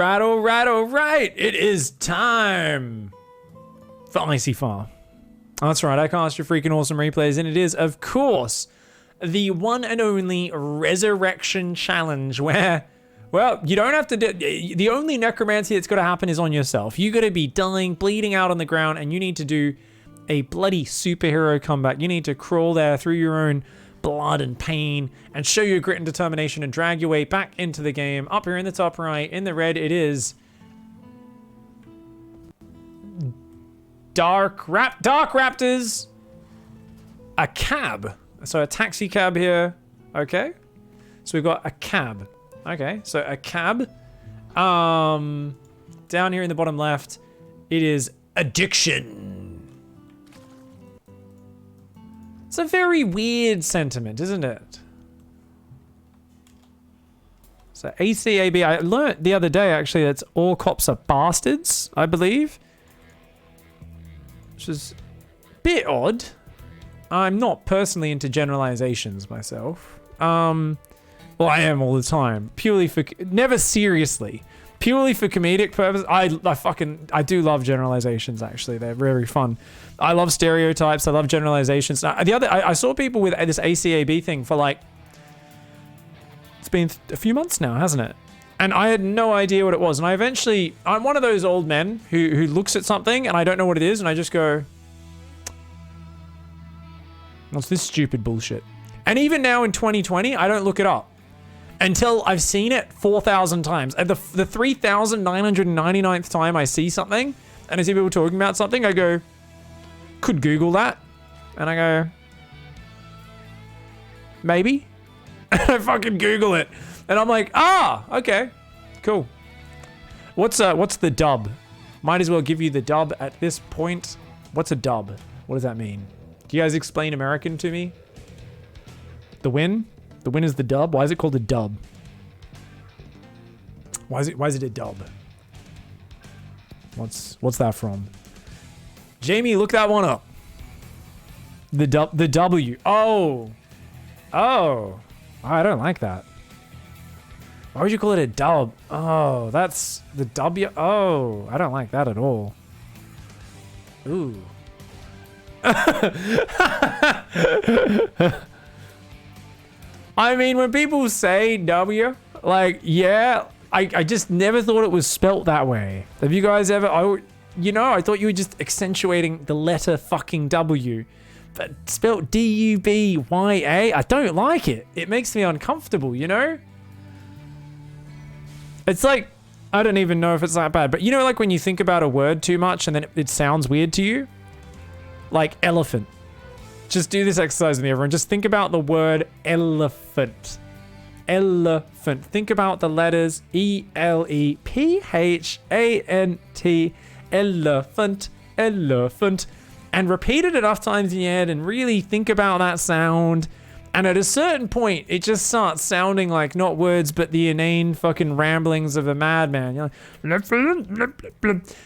All right. It is time for Icyfar. That's right, I cast your freaking awesome replays, and it is, of course, the one and only Resurrection Challenge where, well, you don't have to do, the only necromancy that's got to happen is on yourself. You got to be dying, bleeding out on the ground, and you need to do a bloody superhero comeback. You need to crawl there through your own blood and pain and show your grit and determination and drag your way back into the game. Up here in the top right, in the red, it is Dark Raptors, a cab. So a taxi cab here. Okay. So we've got a cab. Okay. So a cab. Down here in the bottom left, it is addiction. It's a very weird sentiment, isn't it? So ACAB, I learned the other day actually that all cops are bastards, I believe. Which is a bit odd. I'm not personally into generalizations myself. Well, I am all the time. Purely for, never seriously. Purely for comedic purpose. I do love generalizations, actually. They're very fun. I love stereotypes. I love generalizations. I saw people with this ACAB thing for like, it's been a few months now, hasn't it? And I had no idea what it was. And I'm one of those old men who looks at something and I don't know what it is. And I just go, what's this stupid bullshit? And even now in 2020, I don't look it up until I've seen it 4,000 times. At the 3,999th time I see something and I see people talking about something, I go, could Google that? And I go, maybe? And I fucking Google it. And I'm like, okay, cool. What's the dub? Might as well give you the dub at this point. What's a dub? What does that mean? Do you guys explain American to me? The win? The win is the dub? Why is it called a dub? Why is it a dub? What's that from? Jamie, look that one up. The W. Oh. I don't like that. Why would you call it a dub? Oh, that's the W. Oh, I don't like that at all. Ooh. I mean, when people say W, like, yeah, I just never thought it was spelt that way. Have you guys ever, I thought you were just accentuating the letter fucking W. But spelt D-U-B-Y-A, I don't like it. It makes me uncomfortable, you know? It's like, I don't even know if it's that bad, but you know, like when you think about a word too much and then it sounds weird to you? Like elephant. Just do this exercise with me, everyone. Just think about the word elephant. Elephant. Think about the letters E-L-E-P-H-A-N-T. Elephant. Elephant. And repeat it enough times in your head and really think about that sound. And at a certain point, it just starts sounding like not words, but the inane fucking ramblings of a madman. You're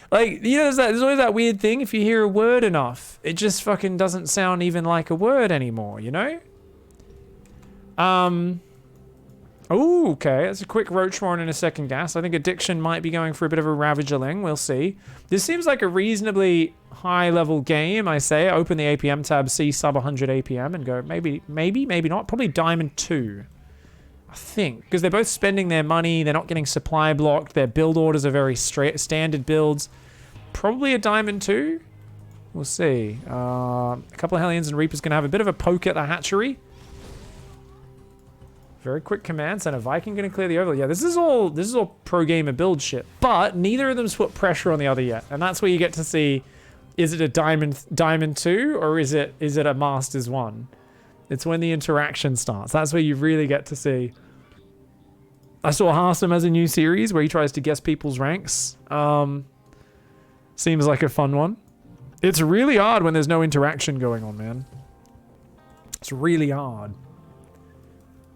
like, you know, there's always that weird thing. If you hear a word enough, it just fucking doesn't sound even like a word anymore, you know? Oh, okay. That's a quick roach warren and a second gas. I think addiction might be going for a bit of a ravagerling. We'll see. This seems like a reasonably high-level game, I say. Open the APM tab, see sub 100 APM, and go, maybe not. Probably Diamond 2, I think. Because they're both spending their money. They're not getting supply blocked. Their build orders are very standard builds. Probably a Diamond 2. We'll see. A couple of Hellions and Reapers going to have a bit of a poke at the hatchery. Very quick commands, and a Viking going to clear the overlay. Yeah, this is all pro gamer build shit. But neither of them's put pressure on the other yet, and that's where you get to see: is it a Diamond 2 or is it a Masters 1? It's when the interaction starts. That's where you really get to see. I saw Harsum as a new series where he tries to guess people's ranks. Seems like a fun one. It's really hard when there's no interaction going on, man. It's really hard.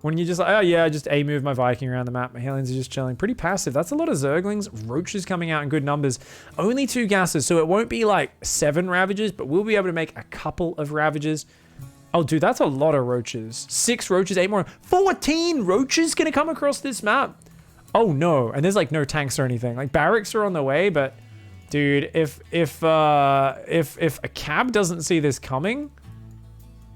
When you just like, oh yeah, I just A-move my Viking around the map. My Hellions are just chilling. Pretty passive. That's a lot of Zerglings. Roaches coming out in good numbers. Only 2 gases, so it won't be like 7 Ravagers, but we'll be able to make a couple of Ravagers. Oh, dude, that's a lot of Roaches. 6 Roaches, 8 more. 14 Roaches gonna come across this map. Oh no, and there's like no tanks or anything. Like barracks are on the way, but dude, if a cab doesn't see this coming,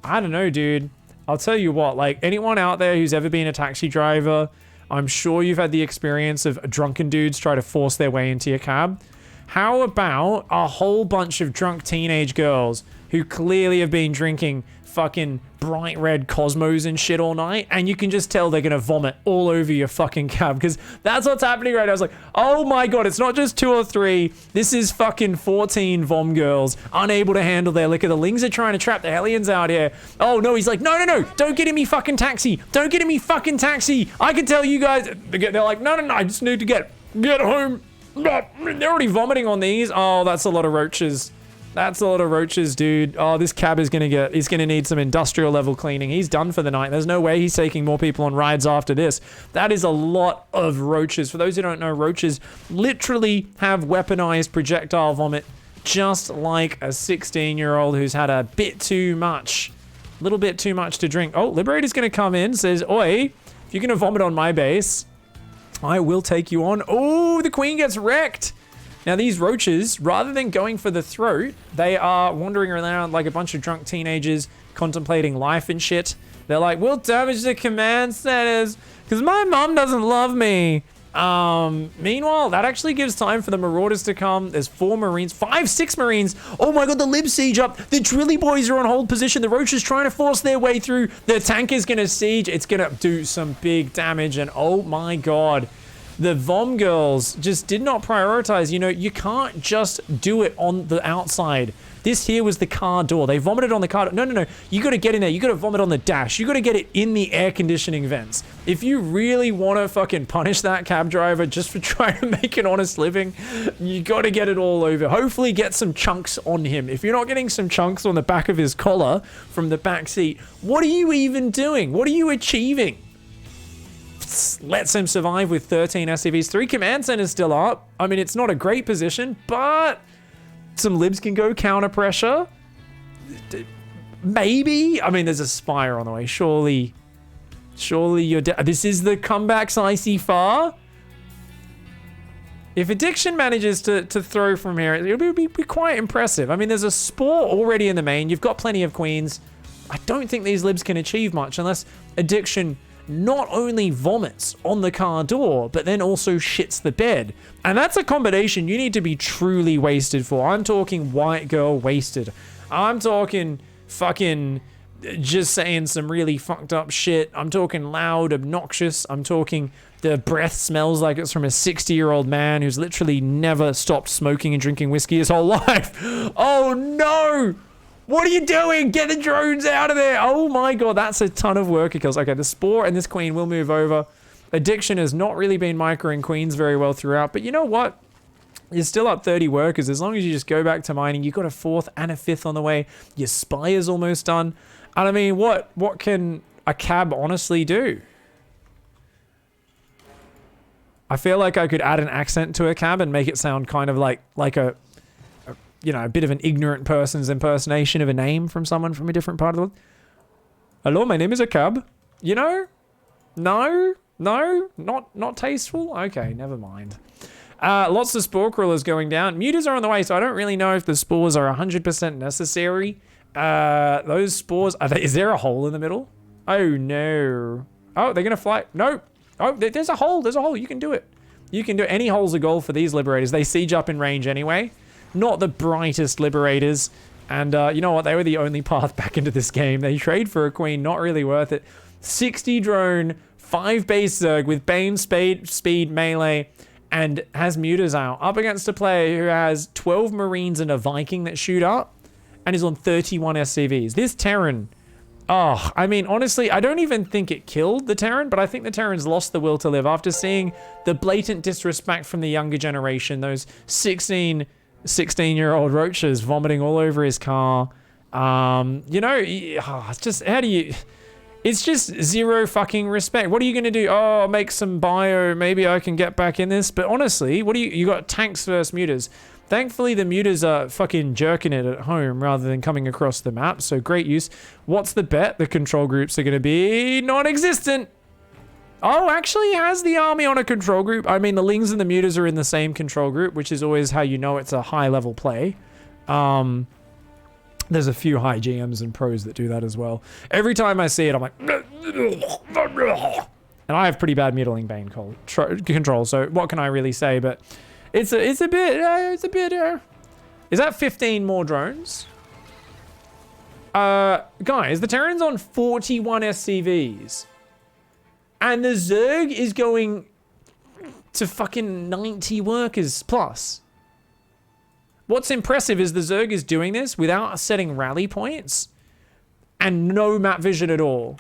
I don't know, dude. I'll tell you what, like anyone out there who's ever been a taxi driver, I'm sure you've had the experience of drunken dudes try to force their way into your cab. How about a whole bunch of drunk teenage girls who clearly have been drinking fucking bright red Cosmos and shit all night, and you can just tell they're gonna vomit all over your fucking cab, because that's what's happening right now. I was like, oh my god, it's not just 2 or 3, this is fucking 14 vom girls unable to handle their liquor. The Lings are trying to trap the Hellions out here. Oh no, he's like, no, don't get in me fucking taxi, don't get in me fucking taxi. I can tell you guys. They're like, no, I just need to get home. They're already vomiting on these. Oh, that's a lot of roaches. That's a lot of roaches, dude. Oh, this cab is he's gonna need some industrial level cleaning. He's done for the night. There's no way he's taking more people on rides after this. That is a lot of roaches. For those who don't know, roaches literally have weaponized projectile vomit, just like a 16-year-old who's had a little bit too much to drink. Oh, Liberator's gonna come in, says, oi, if you're gonna vomit on my base, I will take you on. Oh, the queen gets wrecked. Now these roaches, rather than going for the throat, they are wandering around like a bunch of drunk teenagers contemplating life and shit. They're like, we'll damage the command centers because my mom doesn't love me. Meanwhile, that actually gives time for the marauders to come. There's 6 Marines. Oh my god, the Lib siege up. The Drilly boys are on hold position. The roaches trying to force their way through. The tank is going to siege. It's going to do some big damage. And oh my god, the Vom girls just did not prioritize. You know, you can't just do it on the outside. This here was the car door. They vomited on the car door. No. You got to get in there. You got to vomit on the dash. You got to get it in the air conditioning vents. If you really want to fucking punish that cab driver just for trying to make an honest living, you got to get it all over. Hopefully get some chunks on him. If you're not getting some chunks on the back of his collar from the back seat, what are you even doing? What are you achieving? Lets him survive with 13 SCVs. 3 command centers still up. I mean, it's not a great position, but some libs can go counter pressure. Maybe. I mean, there's a Spire on the way. Surely you're this is the comebacks Icyfar. If Addiction manages to throw from here, it'll be quite impressive. I mean, there's a Spore already in the main. You've got plenty of queens. I don't think these libs can achieve much unless Addiction not only vomits on the car door, but then also shits the bed. And that's a combination you need to be truly wasted for. I'm talking white girl wasted. I'm talking fucking just saying some really fucked up shit. I'm talking loud, obnoxious. I'm talking the breath smells like it's from a 60-year-old man who's literally never stopped smoking and drinking whiskey his whole life. Oh no! What are you doing? Get the drones out of there. Oh my god, that's a ton of worker kills. Okay, the Spore and this queen will move over. Addiction has not really been microing queens very well throughout, but you know what? You're still up 30 workers. As long as you just go back to mining, you've got a 4th and a 5th on the way. Your Spire's almost done. And I mean, what can a cab honestly do? I feel like I could add an accent to a cab and make it sound kind of like a you know, a bit of an ignorant person's impersonation of a name from someone from a different part of the world. Hello, my name is a cab. You know? No, not tasteful. Okay, never mind. Lots of Spore crawlers going down. Mutas are on the way, so I don't really know if the Spores are 100% necessary. Those Spores, is there a hole in the middle? Oh no. Oh, they're gonna fly. No. Oh, there's a hole. You can do it. You can do it. Any hole's a goal for these Liberators. They siege up in range anyway. Not the brightest Liberators. And you know what? They were the only path back into this game. They trade for a queen. Not really worth it. 60 drone, 5 base Zerg with Bane, speed, melee, and has Mutas out. Up against a player who has 12 Marines and a Viking that shoot up and is on 31 SCVs. This Terran, oh, I mean, honestly, I don't even think it killed the Terran, but I think the Terran's lost the will to live after seeing the blatant disrespect from the younger generation. Those 16-year-old roaches vomiting all over his car. You know, it's just, it's just zero fucking respect. What are you going to do? Oh, make some bio. Maybe I can get back in this. But honestly, you got tanks versus mutas. Thankfully, the mutas are fucking jerking it at home rather than coming across the map. So great use. What's the bet? The control groups are going to be non-existent. Oh, actually he has the army on a control group. I mean, the Lings and the Mutas are in the same control group, which is always how you know it's a high-level play. There's a few high GMs and pros that do that as well. Every time I see it, I'm like... And I have pretty bad Mutiling Bane control, so what can I really say? But it's a bit... Is that 15 more drones? Guys, the Terran's on 41 SCVs. And the Zerg is going to fucking 90 workers plus. What's impressive is the Zerg is doing this without setting rally points and no map vision at all.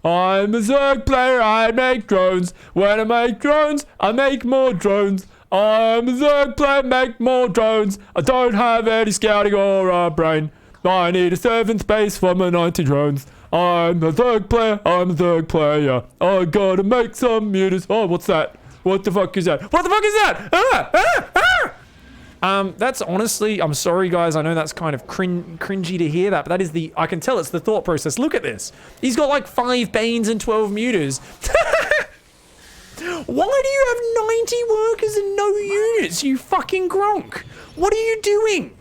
I'm a Zerg player, I make drones. When I make drones, I make more drones. I'm a Zerg player, make more drones. I don't have any scouting or a brain. I need a 7th base for my 90 drones. I'm a Zerg player, I'm a Zerg player. I gotta make some mutas. Oh, what's that? What the fuck is that? What the fuck is that? That's honestly, I'm sorry guys, I know that's kind of cringy to hear that, but that is I can tell it's the thought process. Look at this. He's got like 5 Banes and 12 mutas. Why do you have 90 workers and no units, you fucking gronk? What are you doing?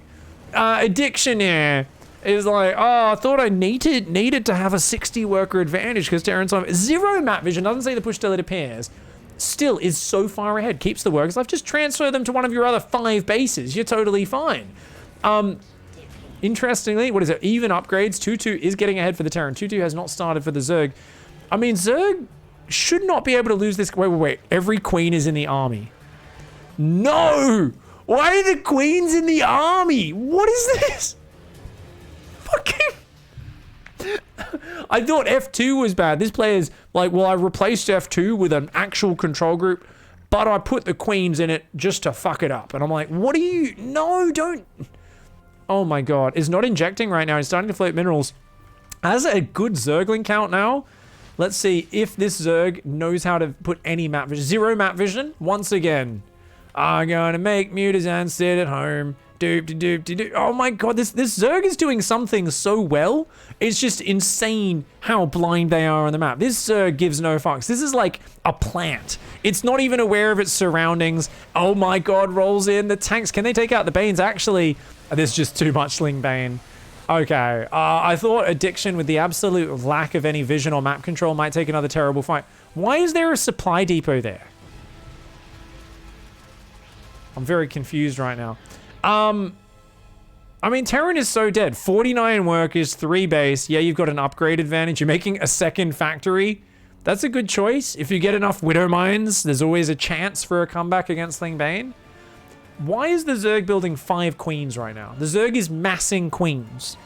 Addiction here is like, oh, I thought I needed to have a 60 worker advantage because Terran's on 0 map vision, doesn't say the push till it appears. Still is so far ahead, keeps the workers left. Just transfer them to one of your other 5 bases. You're totally fine. Interestingly, what is it? Even upgrades. 2-2 is getting ahead for the Terran. 2-2 has not started for the Zerg. I mean, Zerg should not be able to lose this. Wait. Every queen is in the army. No! Why are the queens in the army? What is this? Fucking... I thought F2 was bad. This player's like, well, I replaced F2 with an actual control group, but I put the queens in it just to fuck it up. And I'm like, what are you... No, don't... Oh my god. It's not injecting right now. It's starting to float minerals. Has a good Zergling count now. Let's see if this Zerg knows how to put any map vision. 0 map vision. Once again. I'm gonna make mutas and sit at home. Doop. Oh my god, this Zerg is doing something so well. It's just insane how blind they are on the map. This Zerg gives no fucks. This is like a plant. It's not even aware of its surroundings. Oh my god, rolls in. The tanks, can they take out the Banes? Actually, there's just too much Sling Bane. Okay, I thought Addiction with the absolute lack of any vision or map control might take another terrible fight. Why is there a supply depot there? I'm very confused right now. I mean, Terran is so dead. 49 workers, 3 base. Yeah, you've got an upgrade advantage. You're making a 2nd factory. That's a good choice. If you get enough Widow Mines, there's always a chance for a comeback against Sling Bane. Why is the Zerg building 5 queens right now? The Zerg is massing queens.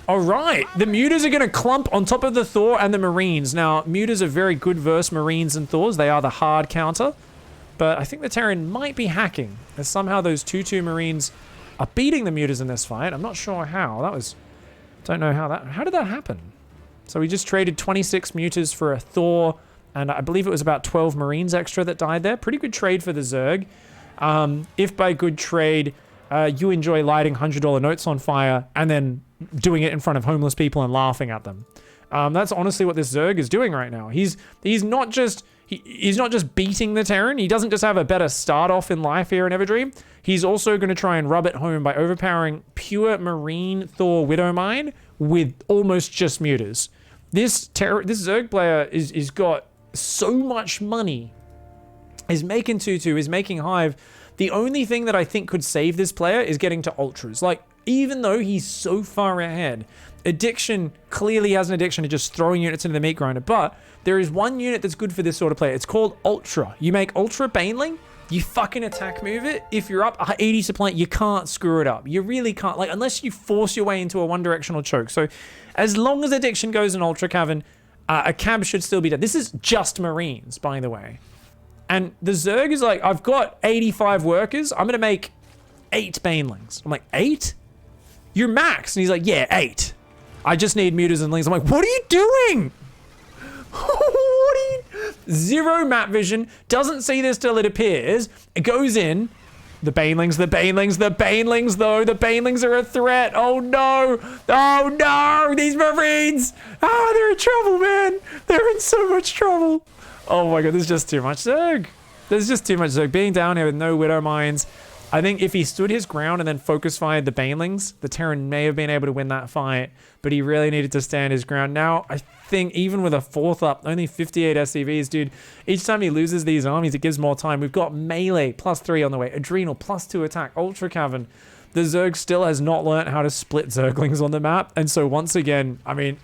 All right, the mutas are going to clump on top of the Thor and the Marines. Now, mutas are very good versus Marines and Thors. They are the hard counter. But I think the Terran might be hacking, as somehow those 2-2 Marines are beating the mutas in this fight. I'm not sure how. Don't know how did that happen? So we just traded 26 mutas for a Thor, and I believe it was about 12 Marines extra that died there. Pretty good trade for the Zerg. If by good trade, you enjoy lighting $100 notes on fire, and then doing it in front of homeless people and laughing at them. That's honestly what this Zerg is doing right now. He's not just beating the Terran. He doesn't just have a better start off in life here in Everdream. He's also going to try and rub it home by overpowering pure Marine Thor Widowmine with almost just mutas. This Zerg player is got so much money. Is making 2-2, is making Hive. The only thing that I think could save this player is getting to Ultras. Like, even though he's so far ahead, Addiction clearly has an addiction to just throwing units into the meat grinder, but there is one unit that's good for this sort of player. It's called Ultra. You make Ultra Baneling, you fucking attack move it. If you're up 80 supply, you can't screw it up. You really can't, like, unless you force your way into a one-directional choke. So as long as Addiction goes in Ultra Cavern, a cab should still be dead. This is just Marines, by the way. And the Zerg is like, I've got 85 workers. I'm going to make 8 Banelings. I'm like, 8? You're max. And he's like, yeah, 8. I just need mutas and lings. I'm like, what are you doing? What are you... 0 map vision. Doesn't see this till it appears. It goes in. The Banelings, the Banelings, the Banelings, though. The Banelings are a threat. Oh, no. Oh, no. These Marines. Ah, they're in trouble, man. They're in so much trouble. Oh, my God. There's just too much Zerg. There's just too much Zerg. Being down here with no Widow Mines. I think if he stood his ground and then focus fired the Banelings, the Terran may have been able to win that fight, but he really needed to stand his ground. Now, I think even with a 4th up, only 58 SCVs, dude, each time he loses these armies, it gives more time. We've got melee +3 on the way, adrenal +2 attack, ultra cavern. The Zerg still has not learned how to split Zerglings on the map, and so once again, I mean,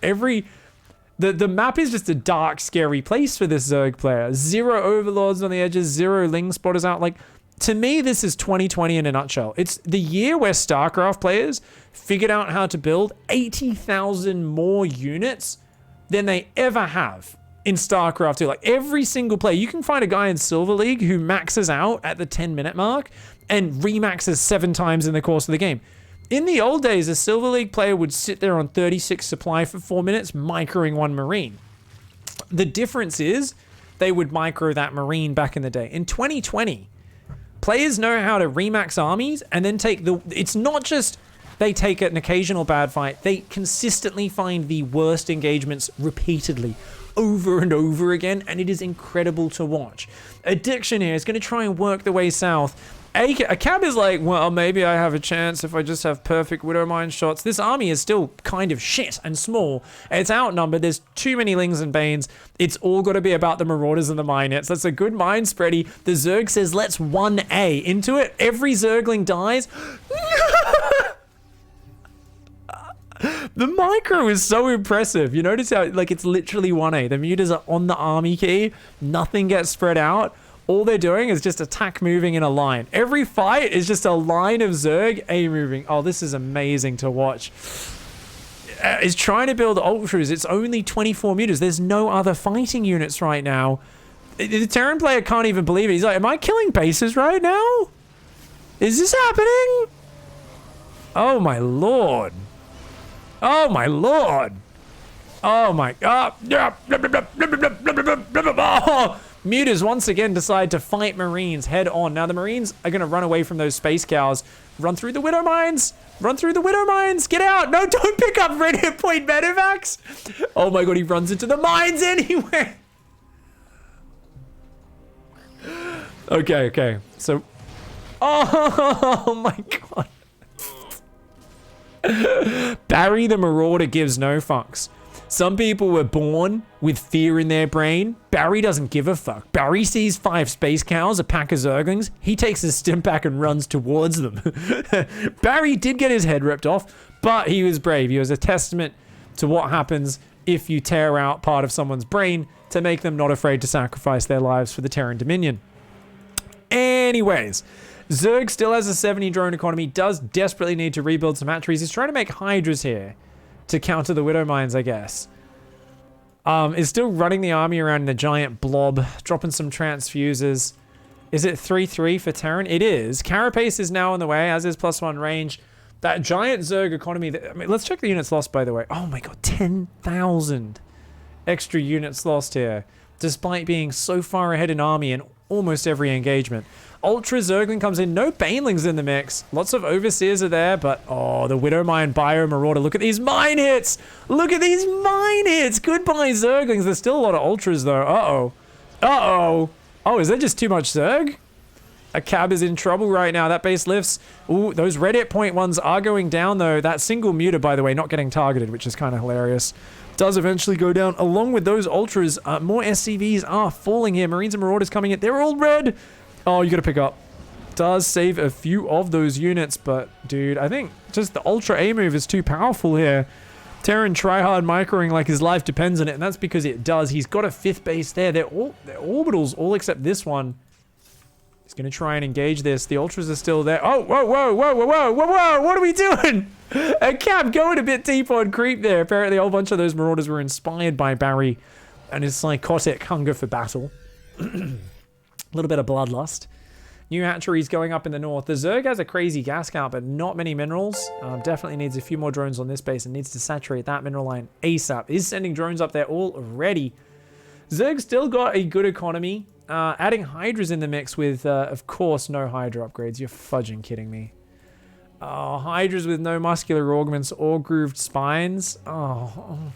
the map is just a dark, scary place for this Zerg player. 0 overlords on the edges, 0 Ling spotters out, like, to me, this is 2020 in a nutshell. It's the year where StarCraft players figured out how to build 80,000 more units than they ever have in StarCraft 2. Like, every single player, you can find a guy in Silver League who maxes out at the 10-minute mark and remaxes 7 times in the course of the game. In the old days, a Silver League player would sit there on 36 supply for 4 minutes, microing 1 Marine. The difference is they would micro that Marine back in the day. In 2020, players know how to remax armies and then take it's not just they take an occasional bad fight, they consistently find the worst engagements repeatedly, over and over again, and it is incredible to watch. Addiction here is going to try and work the way south. A cab is like, well, maybe I have a chance if I just have perfect Widow Mine shots. This army is still kind of shit and small. It's outnumbered. There's too many Lings and Banes. It's all got to be about the Marauders and the Mine Hits. That's a good mine spready. The Zerg says, let's 1A into it. Every Zergling dies. The micro is so impressive. You notice how, like, it's literally 1A. The mutas are on the army key. Nothing gets spread out. All they're doing is just attack moving in a line. Every fight is just a line of Zerg A moving. Oh, this is amazing to watch. Is trying to build ultras. It's only 24 mutas. There's no other fighting units right now. The Terran player can't even believe it. He's like, am I killing bases right now? Is this happening? Oh my lord. Oh my lord. Oh my god. Oh. Mutas once again decide to fight Marines head on. Now the Marines are going to run away from those space cows. Run through the Widow Mines. Run through the Widow Mines. Get out. No, don't pick up red hit point medevacs. Oh my god, he runs into the mines anyway. Okay. So, oh my god. Barry the Marauder gives no fucks. Some people were born with fear in their brain. Barry doesn't give a fuck. Barry sees 5 space cows, a pack of Zerglings. He takes his stim pack and runs towards them. Barry did get his head ripped off, but he was brave. He was a testament to what happens if you tear out part of someone's brain to make them not afraid to sacrifice their lives for the Terran Dominion. Anyways, Zerg still has a 70 drone economy, does desperately need to rebuild some hatcheries. He's trying to make Hydras here to counter the Widow Mines, I guess. Is still running the army around in a giant blob, dropping some transfuses. Is it 3-3 for Terran? It is. Carapace is now on the way, as is +1 range. That giant Zerg economy, I mean, let's check the units lost, by the way. Oh my god, 10,000 extra units lost here, despite being so far ahead in army in almost every engagement. Ultra Zergling comes in, no Banelings in the mix. Lots of Overseers are there, but oh, the Widow Mine Bio Marauder. Look at these mine hits! Look at these mine hits! Goodbye, Zerglings. There's still a lot of Ultras, though. Uh-oh. Uh-oh. Oh, is there just too much Zerg? A cab is in trouble right now. That base lifts. Ooh, those red hit point ones are going down, though. That single muta, by the way, not getting targeted, which is kind of hilarious, does eventually go down. Along with those Ultras, more SCVs are falling here. Marines and Marauders coming in. They're all red. Oh, you gotta pick up. Does save a few of those units, but dude, I think just the Ultra A move is too powerful here. Terran tryhard microing like his life depends on it, and that's because it does. He's got a 5th base there. They're orbitals, all except this one. He's gonna try and engage this. The Ultras are still there. Oh, whoa, what are we doing? A cab going a bit deep on creep there. Apparently a whole bunch of those Marauders were inspired by Barry and his psychotic hunger for battle. A little bit of bloodlust. New hatcheries going up in the north. The Zerg has a crazy gas count, but not many minerals. Definitely needs a few more drones on this base and needs to saturate that mineral line ASAP. Is sending drones up there already. Zerg still got a good economy. adding Hydras in the mix with, of course, no Hydra upgrades. You're fudging kidding me. Oh, Hydras with no muscular augments or grooved spines. Oh.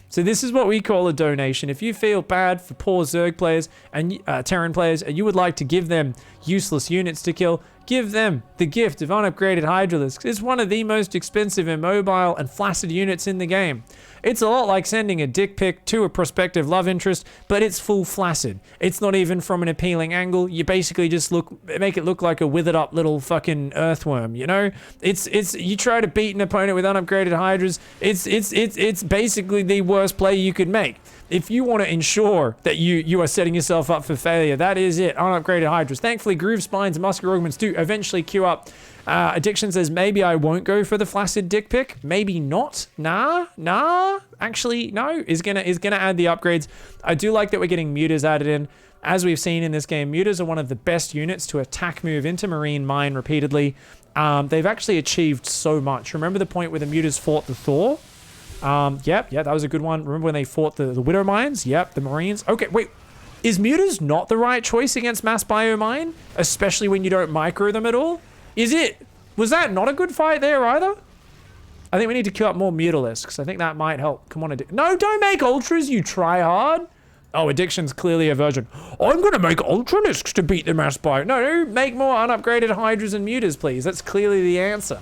So this is what we call a donation. If you feel bad for poor Zerg players and Terran players, and you would like to give them useless units to kill, give them the gift of unupgraded Hydralisks. It's one of the most expensive, immobile, and flaccid units in the game. It's a lot like sending a dick pic to a prospective love interest, but it's full flaccid. It's not even from an appealing angle. You basically just make it look like a withered up little fucking earthworm, you know? It's you try to beat an opponent with unupgraded Hydras, it's basically the worst play you could make. If you want to ensure that you are setting yourself up for failure, that is it. Unupgraded Hydras. Thankfully, groove spines and muscular augments do eventually queue up. Addiction says, maybe I won't go for the flaccid dick pic. Maybe not. Nah. Actually, no. Is gonna add the upgrades. I do like that we're getting MUTAS added in. As we've seen in this game, MUTAS are one of the best units to attack move into Marine Mine repeatedly. They've actually achieved so much. Remember the point where the MUTAS fought the Thor? Yep, that was a good one. Remember when they fought the Widow Mines? Yep, the Marines. Okay, wait. Is MUTAS not the right choice against Mass Biomine? Especially when you don't micro them at all? Is it? Was that not a good fight there either? I think we need to queue up more Mutalisks. I think that might help. Come on, no, don't make Ultras, you try hard. Oh, Addiction's clearly a virgin. I'm going to make Ultralisks to beat the Mass Bio. No, make more unupgraded Hydras and Mutas, please. That's clearly the answer.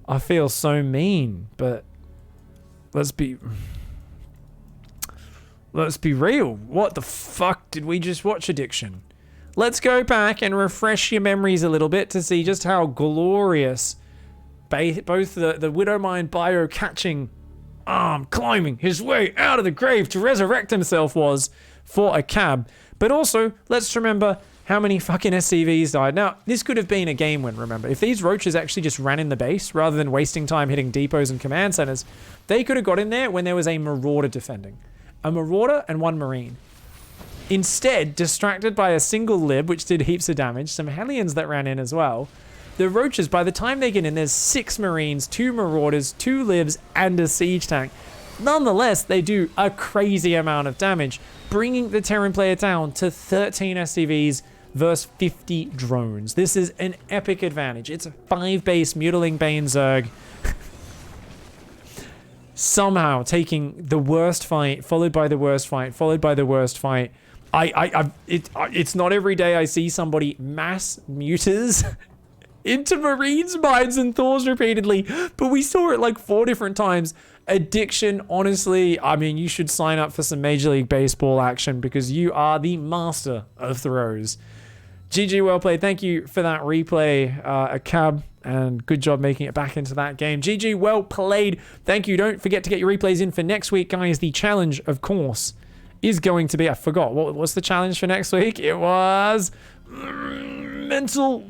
I feel so mean, but let's be real. What the fuck did we just watch, Addiction? Let's go back and refresh your memories a little bit to see just how glorious both the Widowmine bio catching arm climbing his way out of the grave to resurrect himself was for a cab. But also, let's remember how many fucking SCVs died. Now, this could have been a game win, remember. If these roaches actually just ran in the base, rather than wasting time hitting depots and command centers, they could have got in there when there was a Marauder defending. A Marauder and one Marine. Instead, distracted by a single lib, which did heaps of damage, some Hellions that ran in as well, the roaches, by the time they get in, there's 6 Marines, 2 Marauders, 2 libs, and a siege tank. Nonetheless, they do a crazy amount of damage, bringing the Terran player down to 13 SCVs versus 50 drones. This is an epic advantage. It's a 5-base Mutiling Bane Zerg. Somehow taking the worst fight, followed by the worst fight, followed by the worst fight. It's not every day I see somebody mass mutas into Marines' mines and Thors repeatedly, but we saw it like 4 different times. Addiction, honestly, I mean, you should sign up for some Major League Baseball action because you are the master of throws. GG, well played. Thank you for that replay, a cab, and good job making it back into that game. GG, well played. Thank you. Don't forget to get your replays in for next week, guys. The challenge, of course, is going to be, I forgot, what was the challenge for next week? It was mental...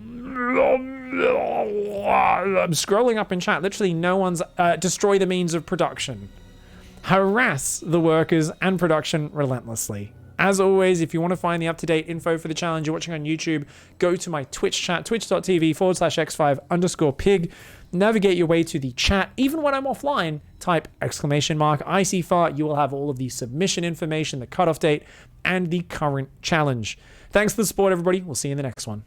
I'm scrolling up in chat. Literally no one's... destroy the means of production. Harass the workers and production relentlessly. As always, if you want to find the up-to-date info for the challenge you're watching on YouTube, go to my Twitch chat, twitch.tv/x5_pig. Navigate your way to the chat. Even when I'm offline, type !Icyfar. You will have all of the submission information, the cutoff date, and the current challenge. Thanks for the support, everybody. We'll see you in the next one.